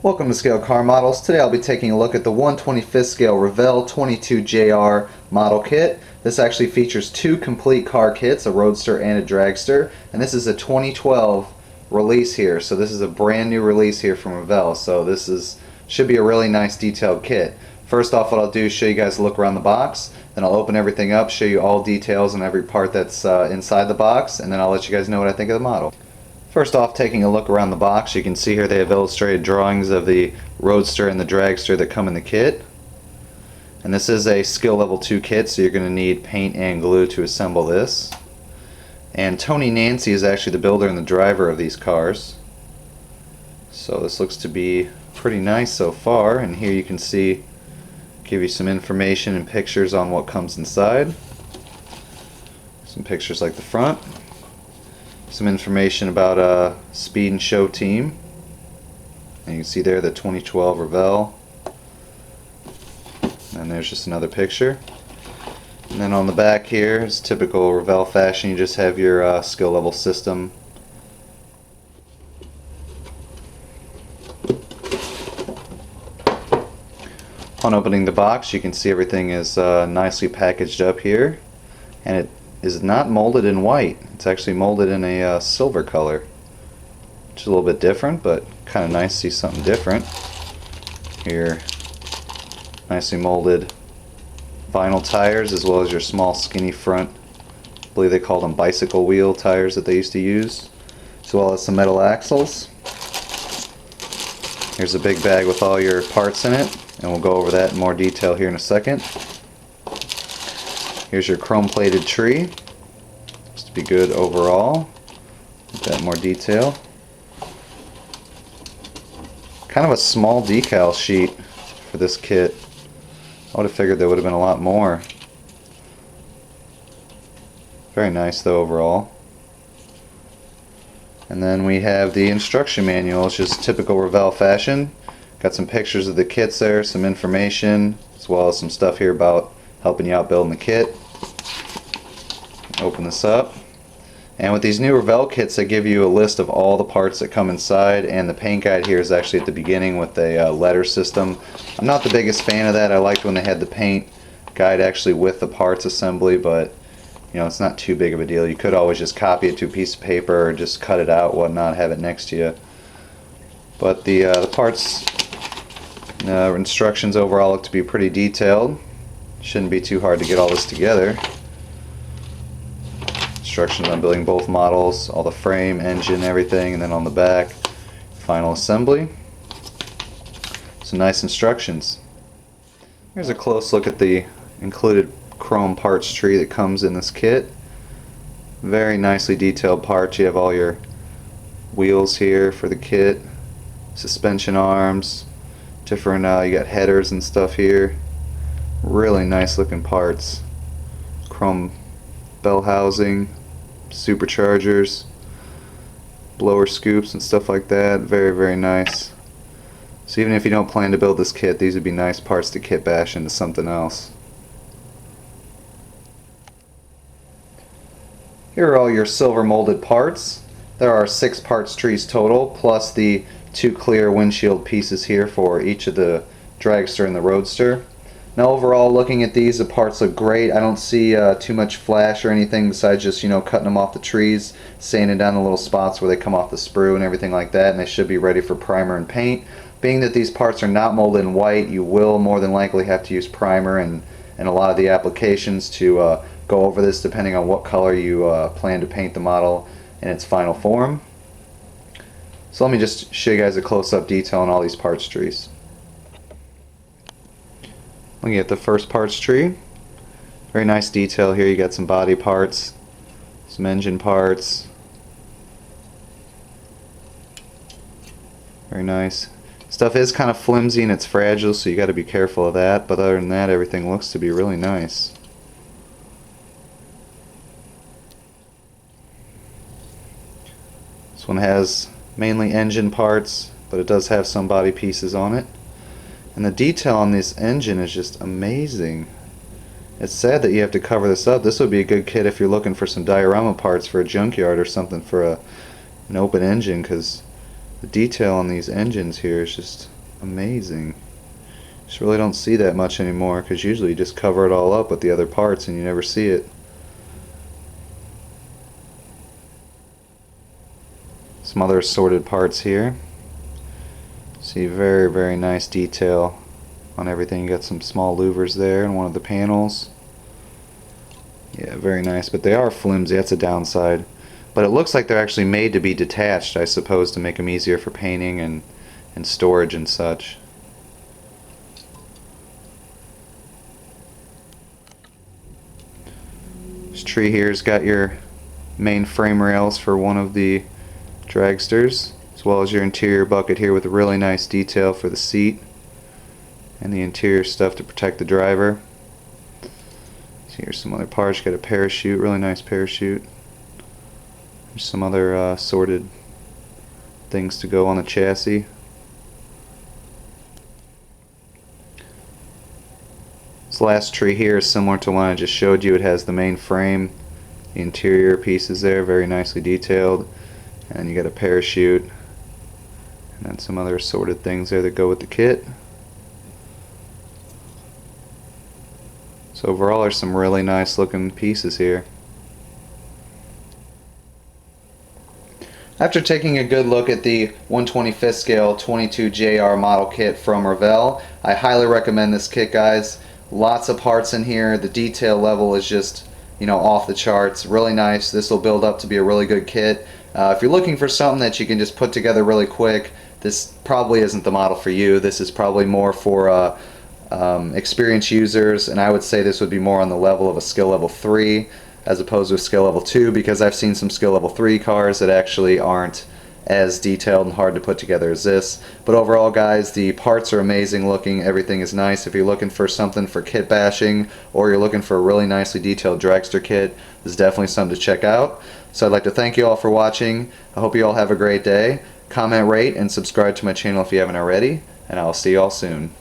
Welcome to ScaleCarModels. Today I'll be taking a look at the 1/25th scale Revell 22JR model kit. This actually features two complete car kits, a Roadster and a Dragster, and this is a 2012 release here. So this is a brand new release here from Revell. So this should be a really nice detailed kit. First off, what I'll do is show you guys a look around the box, then I'll open everything up, show you all details on every part that's inside the box, and then I'll let you guys know what I think of the model. First off, taking a look around the box, you can see here they have illustrated drawings of the Roadster and the Dragster that come in the kit. And this is a skill level 2 kit, so you're going to need paint and glue to assemble this. And Tony Nancy is actually the builder and the driver of these cars. So this looks to be pretty nice so far, and here you can see, give you some information and pictures on what comes inside. Some pictures like the front. Some information about Speed and Show Team, and you can see there the 2012 Revell, and there's just another picture. And then on the back here is typical Revell fashion, you just have your skill level system. On opening the box, you can see everything is nicely packaged up here, and it is not molded in white. It's actually molded in a silver color, which is a little bit different, but kind of nice to see something different. Here, nicely molded vinyl tires, as well as your small skinny front, I believe they call them bicycle wheel tires that they used to use, as well as some metal axles. Here's a big bag with all your parts in it, and we'll go over that in more detail here in a second. Here's your chrome plated tree. Looks to be good overall. Got more detail. Kind of a small decal sheet for this kit. I would have figured there would have been a lot more. Very nice though overall. And then we have the instruction manual. It's just typical Revell fashion. Got some pictures of the kits there, some information, as well as some stuff here about helping you out building the kit. Open this up, and with these new Revell kits they give you a list of all the parts that come inside, and the paint guide here is actually at the beginning with a letter system. I'm not the biggest fan of that. I liked when they had the paint guide actually with the parts assembly, but you know, it's not too big of a deal. You could always just copy it to a piece of paper or just cut it out, whatnot, have it next to you. But the parts instructions overall look to be pretty detailed. Shouldn't be too hard to get all this together. Instructions on building both models, all the frame, engine, everything, and then on the back, final assembly. Some nice instructions. Here's a close look at the included chrome parts tree that comes in this kit. Very nicely detailed parts. You have all your wheels here for the kit, suspension arms, different, you got headers and stuff here. Really nice looking parts. Chrome bell housing, superchargers, blower scoops and stuff like that. Very, very nice. So even if you don't plan to build this kit, these would be nice parts to kit bash into something else. Here are all your silver molded parts. There are 6 parts trees total, plus the 2 clear windshield pieces here for each of the Dragster and the Roadster. Now overall, looking at these, the parts look great. I don't see too much flash or anything besides just, you know, cutting them off the trees, sanding down the little spots where they come off the sprue and everything like that, and they should be ready for primer and paint. Being that these parts are not molded in white, you will more than likely have to use primer and a lot of the applications to go over this depending on what color you plan to paint the model in its final form. So let me just show you guys a close-up detail on all these parts trees. Looking at the first parts tree, very nice detail here. You got some body parts, some engine parts. Very nice. Stuff is kind of flimsy and it's fragile, so you got to be careful of that, but other than that, everything looks to be really nice. This one has mainly engine parts, but it does have some body pieces on it. And the detail on this engine is just amazing. It's sad that you have to cover this up. This would be a good kit if you're looking for some diorama parts for a junkyard or something for an open engine, because the detail on these engines here is just amazing. Just really don't see that much anymore, because usually you just cover it all up with the other parts and you never see it. Some other assorted parts here. See, very, very nice detail on everything. You got some small louvers there in one of the panels. Yeah, very nice, but they are flimsy. That's a downside. But it looks like they're actually made to be detached, I suppose, to make them easier for painting and storage and such. This tree here's got your main frame rails for one of the dragsters, as well as your interior bucket here with a really nice detail for the seat and the interior stuff to protect the driver. So here's some other parts. You got a parachute, really nice parachute. There's some other assorted things to go on the chassis. This last tree here is similar to one I just showed you. It has the main frame, the interior pieces there, very nicely detailed, and you got a parachute, and then some other assorted things there that go with the kit. So overall, there's some really nice looking pieces here. After taking a good look at the 1/25th scale 22 JR model kit from Revell, I highly recommend this kit, guys. Lots of parts in here. The detail level is just, you know, off the charts. Really nice. This will build up to be a really good kit. If you're looking for something that you can just put together really quick, this probably isn't the model for you. This is probably more for experienced users, and I would say this would be more on the level of a skill level 3 as opposed to a skill level 2, because I've seen some skill level 3 cars that actually aren't as detailed and hard to put together as this. But overall, guys, the parts are amazing looking. Everything is nice. If you're looking for something for kit bashing, or you're looking for a really nicely detailed dragster kit, this is definitely something to check out. So I'd like to thank you all for watching. I hope you all have a great day. Comment, rate, and subscribe to my channel if you haven't already, and I'll see you all soon.